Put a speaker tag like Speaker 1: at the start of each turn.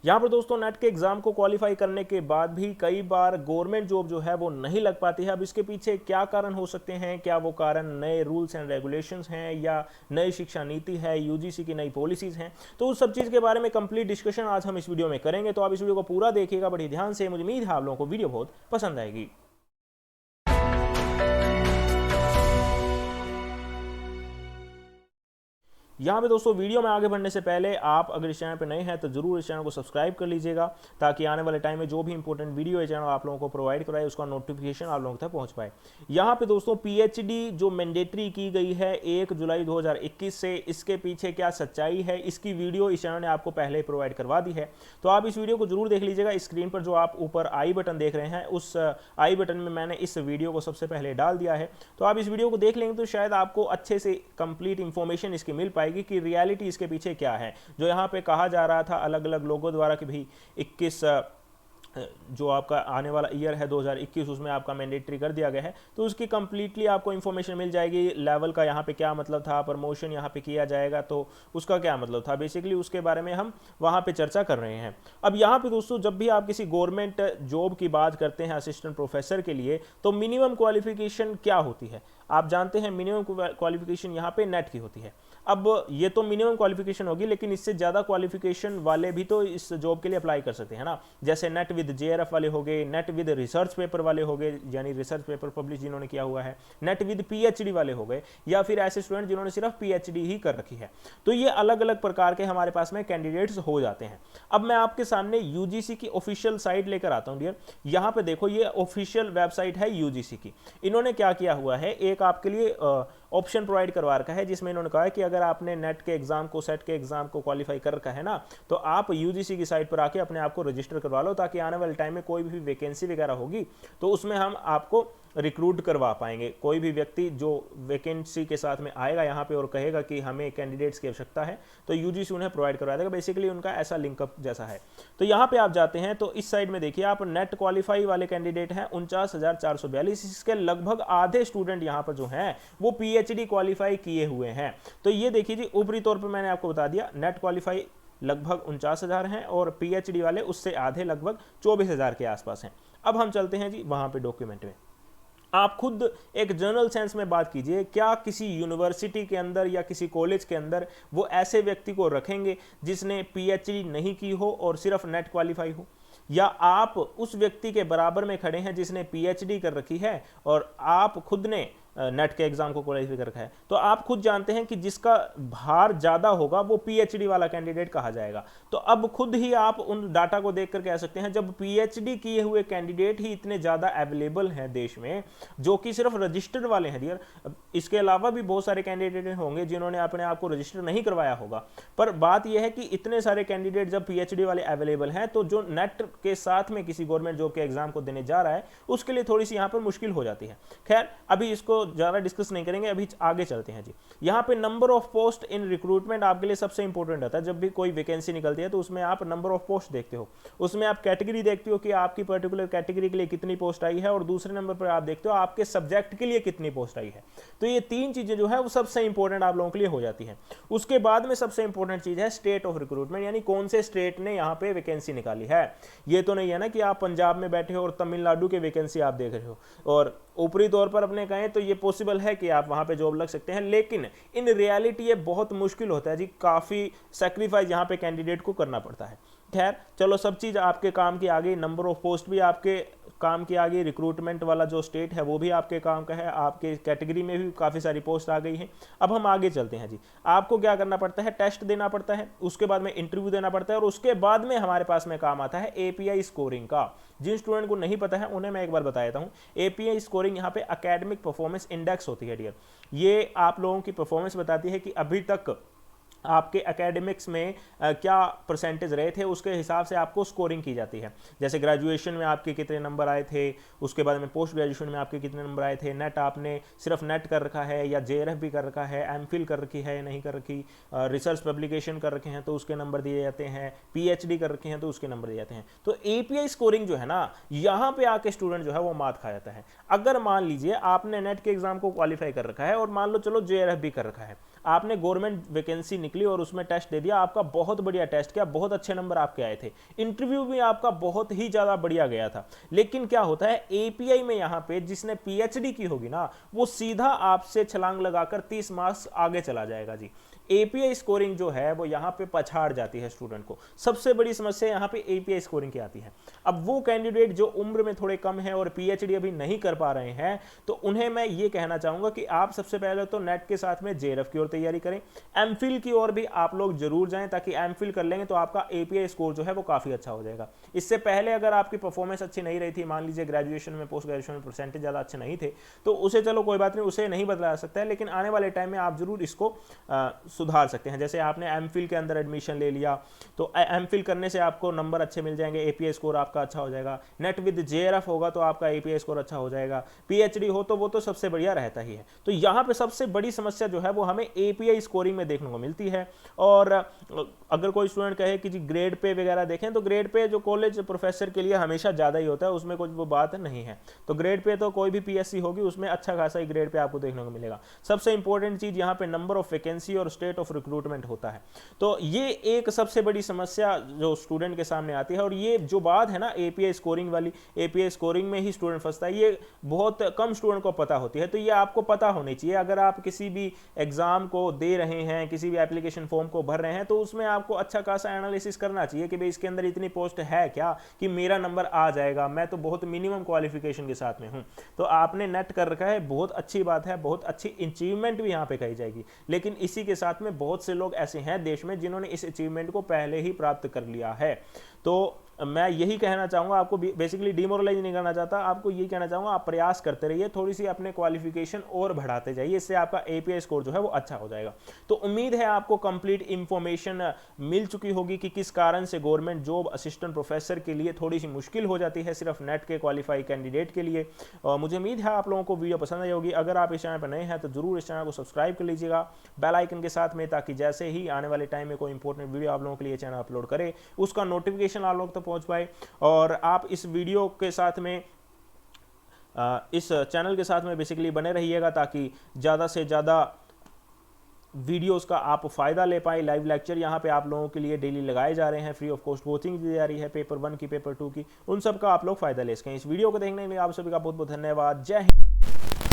Speaker 1: यहाँ पर दोस्तों नेट के एग्जाम को क्वालिफाई करने के बाद भी कई बार गवर्नमेंट जॉब जो है वो नहीं लग पाती है। अब इसके पीछे क्या कारण हो सकते हैं? क्या वो कारण नए रूल्स एंड रेगुलेशंस हैं या नई शिक्षा नीति है, यूजीसी की नई पॉलिसीज हैं? तो उस सब चीज़ के बारे में कंप्लीट डिस्कशन आज हम इस वीडियो में करेंगे, तो आप इस वीडियो को पूरा देखिएगा बड़ी ध्यान से। मुझे उम्मीद है आप लोगों को वीडियो बहुत पसंद आएगी। यहाँ पे दोस्तों वीडियो में आगे बढ़ने से पहले आप अगर इस चैनल पर नए हैं तो जरूर इस चैनल को सब्सक्राइब कर लीजिएगा, ताकि आने वाले टाइम में जो भी इंपॉर्टेंट वीडियो है चैनल आप लोगों को प्रोवाइड कराए उसका नोटिफिकेशन आप लोगों तक पहुंच पाए। यहाँ पे दोस्तों पीएचडी जो मैंडेटरी की गई है 1 जुलाई 2021 से, इसके पीछे क्या सच्चाई है, इसकी वीडियो इस चैनल ने आपको पहले ही प्रोवाइड करवा दी है। तो आप इस वीडियो को जरूर देख लीजिएगा। स्क्रीन पर जो आप ऊपर आई बटन देख रहे हैं, उस आई बटन में मैंने इस वीडियो को सबसे पहले डाल दिया है। तो आप इस वीडियो को देख लेंगे तो शायद आपको अच्छे से कंप्लीट इंफॉर्मेशन इसकी मिल पाएगी कि रियलिटी इसके पीछे क्या है। जो यहाँ पे कहा जा रहा था अलग अलग लोगों द्वारा कि भाई 21 जो आपका आने वाला ईयर है 2021 उसमें आपका मैंडेटरी कर दिया गया है, तो उसकी कंप्लीटली आपको इन्फॉर्मेशन मिल जाएगी। लेवल का यहाँ पे क्या मतलब था, प्रमोशन यहाँ पे किया जाएगा तो उसका क्या मतलब था, बेसिकली उसके बारे में हम वहाँ पे चर्चा कर रहे हैं। अब यहाँ पे दोस्तों जब भी आप किसी गवर्नमेंट जॉब की बात करते हैं असिस्टेंट प्रोफेसर के लिए, तो मिनिमम क्वालिफिकेशन क्या होती है? आप जानते हैं मिनिमम क्वालिफिकेशन यहाँ पे नेट की होती है। अब ये तो मिनिमम क्वालिफिकेशन होगी, लेकिन इससे ज़्यादा क्वालिफिकेशन वाले भी तो इस जॉब के लिए अप्लाई कर सकते हैं ना। जैसे नेट विद जेआरएफ वाले हो गए, नेट विद रिसर्च पेपर वाले हो गए, यानी रिसर्च पेपर पब्लिश जिन्होंने किया हुआ है, नेट विद पीएचडी वाले हो गए, या फिर ऐसे स्टूडेंट जिन्होंने सिर्फ पीएचडी ही कर रखी है। तो ये अलग अलग प्रकार के हमारे पास में कैंडिडेट्स हो जाते हैं। अब मैं आपके सामने यूजीसी की ऑफिशियल साइट लेकर आता हूं डियर। यहाँ पे देखो ये ऑफिशियल वेबसाइट है यूजीसी की। इन्होंने क्या किया हुआ है, एक आपके लिए ऑप्शन प्रोवाइड करवा रखा है, जिसमें इन्होंने कहा है कि अगर आपने नेट के एग्जाम को, सेट के एग्जाम को क्वालिफाई कर रखा है ना, तो आप यूजीसी की साइट पर आके अपने आप को रजिस्टर करवा लो, ताकि आने वाले टाइम में कोई भी वैकेंसी वगैरह होगी तो उसमें हम आपको रिक्रूट करवा पाएंगे। कोई भी व्यक्ति जो वैकेंसी के साथ में आएगा यहाँ पे और कहेगा कि हमें कैंडिडेट्स की आवश्यकता है, तो यूजीसी उन्हें प्रोवाइड करवा देगा। बेसिकली उनका ऐसा लिंकअप जैसा है। तो यहाँ पे आप जाते हैं तो इस साइड में देखिए आप नेट क्वालिफाई वाले कैंडिडेट हैं 49,442। इसके लगभग आधे स्टूडेंट यहाँ पर जो हैं वो पीएचडी क्वालिफाई किए हुए हैं। तो ये देखिए जी, ऊपरी तौर पर मैंने आपको बता दिया नेट क्वालिफाई लगभग 49,000 हैं और पीएचडी वाले उससे आधे लगभग 24,000 के आसपास हैं। अब हम चलते हैं जी वहां पे डॉक्यूमेंट में। आप खुद एक जनरल सेंस में बात कीजिए, क्या किसी यूनिवर्सिटी के अंदर या किसी कॉलेज के अंदर वो ऐसे व्यक्ति को रखेंगे जिसने पीएचडी नहीं की हो और सिर्फ नेट क्वालिफाई हो? या आप उस व्यक्ति के बराबर में खड़े हैं जिसने पीएचडी कर रखी है और आप खुद ने नेट के एग्जाम को क्वालिफाई कर रखा है? तो आप खुद जानते हैं कि जिसका भार ज्यादा होगा वो पीएचडी वाला कैंडिडेट कहा जाएगा। तो अब खुद ही आप उन डाटा को देखकर कह सकते हैं, जब पीएचडी किए हुए कैंडिडेट ही इतने ज्यादा अवेलेबल हैं देश में, जो कि सिर्फ रजिस्टर्ड वाले हैं डियर, इसके अलावा भी बहुत सारे कैंडिडेट होंगे जिन्होंने अपने आप को रजिस्टर नहीं करवाया होगा, पर बात यह है कि इतने सारे कैंडिडेट जब पीएचडी वाले अवेलेबल हैं, तो जो नेट के साथ में किसी गवर्नमेंट जॉब के एग्जाम को देने जा रहा है उसके लिए थोड़ी सी यहाँ पर मुश्किल हो जाती है। खैर अभी इसको ज्यादा डिस्कस नहीं करेंगे, अभी आगे चलते हैं जी। यहाँ पे number of post in recruitment आपके लिए सबसे इंपॉर्टेंट रहता है। जब भी कोई वैकेंसी निकलती है तो उसमें आप नंबर ऑफ पोस्ट देखते हो, उसमें आप कैटेगरी देखते हो कि आपकी पर्टिकुलर कैटेगरी के लिए कितनी पोस्ट आई है, और दूसरे नंबर पर आप देखते हो आपके सब्जेक्ट के लिए कितनी पोस्ट आई है। तो ये तीन चीजें जो है वो सबसे इंपॉर्टेंट आप लोगों के लिए हो जाती है। उसके बाद में सबसे इंपॉर्टेंट चीज है स्टेट ऑफ रिक्रूटमेंट, यानी कौन से स्टेट ने यहाँ पे वैकेंसी निकाली है। ये तो नहीं है ना कि आप पंजाब में बैठे हो और तमिलनाडु के वैकेंसी आप देख रहे हो, और ऊपरी तौर पर अपने कहें तो ये पॉसिबल है कि आप वहां पे जॉब लग सकते हैं, लेकिन इन रियलिटी ये बहुत मुश्किल होता है जी। काफी सैक्रिफाइस यहाँ पे कैंडिडेट को करना पड़ता है। खैर चलो, सब चीज आपके काम की आ गई, नंबर ऑफ पोस्ट भी आपके काम की आ गई, रिक्रूटमेंट वाला जो स्टेट है वो भी आपके काम का है, आपके कैटेगरी में भी काफ़ी सारी पोस्ट आ गई हैं। अब हम आगे चलते हैं जी। आपको क्या करना पड़ता है, टेस्ट देना पड़ता है, उसके बाद में इंटरव्यू देना पड़ता है, और उसके बाद में हमारे पास में काम आता है एपीआई स्कोरिंग का। जिन स्टूडेंट को नहीं पता है उन्हें मैं एक बार बता देता हूँ। एपीआई स्कोरिंग यहाँ पे एकेडमिक परफॉर्मेंस इंडेक्स होती है डियर। ये आप लोगों की परफॉर्मेंस बताती है कि अभी तक आपके एकेडमिक्स में क्या परसेंटेज रहे थे, उसके हिसाब से आपको स्कोरिंग की जाती है। जैसे ग्रेजुएशन में आपके कितने नंबर आए थे, उसके बाद में पोस्ट ग्रेजुएशन में आपके कितने नंबर आए थे, नेट आपने सिर्फ नेट कर रखा है या जेआरएफ भी कर रखा है, एमफिल कर रखी है या नहीं कर रखी, रिसर्च पब्लिकेशन कर रखे हैं तो उसके नंबर दिए जाते हैं, पीएचडी कर रखे हैं तो उसके नंबर दिए जाते हैं। तो एपीआई स्कोरिंग जो है ना, यहाँ पे आके स्टूडेंट जो है वो मात खा जाता है। अगर मान लीजिए आपने नेट के एग्जाम को क्वालिफाई कर रखा है और मान लो चलो जेआरएफ भी कर रखा है, आपने गवर्नमेंट वैकेंसी निकली और उसमें टेस्ट दे दिया, आपका बहुत बढ़िया टेस्ट किया, बहुत अच्छे नंबर आपके आए थे, इंटरव्यू भी आपका बहुत ही ज़्यादा बढ़िया गया था, लेकिन क्या होता है एपीआई में यहाँ पे जिसने पीएचडी की होगी ना, वो सीधा आपसे छलांग लगाकर 30 मार्क्स आगे चला जाएगा जी। एपीआई स्कोरिंग जो है वो यहाँ पे पछाड़ जाती है स्टूडेंट को। सबसे बड़ी समस्या यहाँ पे एपीआई स्कोरिंग की आती है। अब वो कैंडिडेट जो उम्र में थोड़े कम है और पीएचडी अभी नहीं कर पा रहे हैं, तो उन्हें मैं ये कहना चाहूंगा कि आप सबसे पहले तो नेट के साथ में जेआरएफ की ओर तैयारी करें, एमफिल की ओर भी आप लोग जरूर जाएं, ताकि एमफिल कर लेंगे तो आपका एपीआई स्कोर जो है वो काफी अच्छा हो जाएगा। इससे पहले अगर आपकी परफॉर्मेंस अच्छी नहीं रही थी, मान लीजिए ग्रेजुएशन में, पोस्ट ग्रेजुएशन में परसेंटेज ज्यादा अच्छे नहीं थे, तो उसे चलो कोई बात नहीं, उसे नहीं बदला जा सकता है, लेकिन आने वाले टाइम में आप जरूर इसको सुधार सकते हैं। जैसे आपने एमफिल के अंदर एडमिशन ले लिया, तो एमफिल करने से आपको नंबर अच्छे मिल जाएंगे, एपीआई स्कोर आपका अच्छा हो जाएगा, नेट विद जेआरएफ होगा तो आपका एपीआई स्कोर अच्छा हो जाएगा, पीएचडी हो तो वो तो सबसे बढ़िया रहता ही है। तो यहां पे सबसे बड़ी समस्या जो है वो हमें एपीआई स्कोरिंग में देखने को मिलती है। और अगर कोई स्टूडेंट कहे कि जी ग्रेड पे वगैरह देखें, तो ग्रेड पे जो कॉलेज प्रोफेसर के लिए हमेशा ज्यादा ही होता है, उसमें कुछ वो बात नहीं है। तो ग्रेड पे तो कोई भी पीएससी होगी उसमें अच्छा खासा ही ग्रेड पे आपको देखने को मिलेगा। सबसे इंपॉर्टेंट चीज यहाँ पे नंबर ऑफ वैकेंसी और स्टेट ऑफ रिक्रूटमेंट होता है। तो ये एक सबसे बड़ी समस्या जो स्टूडेंट के सामने आती है, और ये जो बात है ना एपीआई स्कोरिंग वाली, एपीआई स्कोरिंग में ही स्टूडेंट फंसता है, ये बहुत कम स्टूडेंट को पता होती है। तो ये आपको पता होनी चाहिए। अगर आप किसी भी एग्जाम को दे रहे हैं, किसी भी एप्लीकेशन फॉर्म को भर रहे हैं, तो उसमें आपको अच्छा खासा एनालिसिस करना चाहिए कि भाई इसके अंदर इतनी पोस्ट है क्या कि मेरा नंबर आ जाएगा, मैं तो बहुत मिनिमम क्वालिफिकेशन के साथ में हूं। तो आपने नेट कर रखा है, बहुत अच्छी बात है, बहुत अच्छी अचीवमेंट भी यहां पे कही जाएगी, लेकिन इसी के साथ में बहुत से लोग ऐसे हैं देश में जिन्होंने इस अचीवमेंट को पहले ही प्राप्त कर लिया है। तो मैं यही कहना चाहूंगा, आपको बेसिकली डिमोरलाइज नहीं करना चाहता, आपको यही कहना चाहूंगा आप प्रयास करते रहिए, थोड़ी सी अपने क्वालिफिकेशन और बढ़ाते जाइए, इससे आपका एपीआई स्कोर जो है वो अच्छा हो जाएगा। तो उम्मीद है आपको कंप्लीट इंफॉर्मेशन मिल चुकी होगी कि किस कारण से गवर्नमेंट जॉब असिस्टेंट प्रोफेसर के लिए थोड़ी सी मुश्किल हो जाती है सिर्फ नेट के क्वालिफाई कैंडिडेट के लिए। और मुझे उम्मीद है आप लोगों को वीडियो पसंद आई होगी। अगर आप इस चैनल पर नए हैं तो जरूर इस चैनल को सब्सक्राइब कर लीजिएगा बेल आइकन के साथ में, ताकि जैसे ही आने वाले टाइम में कोई इंपॉर्टेंट वीडियो आप लोगों के लिए चैनल अपलोड करे उसका नोटिफिकेशन आप लोग तक पहुंच पाए। और आप इस वीडियो के साथ में इस चैनल के साथ में बेसिकली बने रहिएगा, ताकि ज़्यादा से ज़्यादा वीडियोस का आप फायदा ले पाए। लाइव लेक्चर यहाँ पे आप लोगों के लिए डेली लगाए जा रहे हैं, फ्री ऑफ कॉस्ट कोचिंग दी जा रही है, पेपर 1 की, पेपर 2 की, उन सब का आप लोग फायदा ले सकें। इस वीडियो को देखने के लिए आप सभी का बहुत बहुत धन्यवाद। जय हिंद।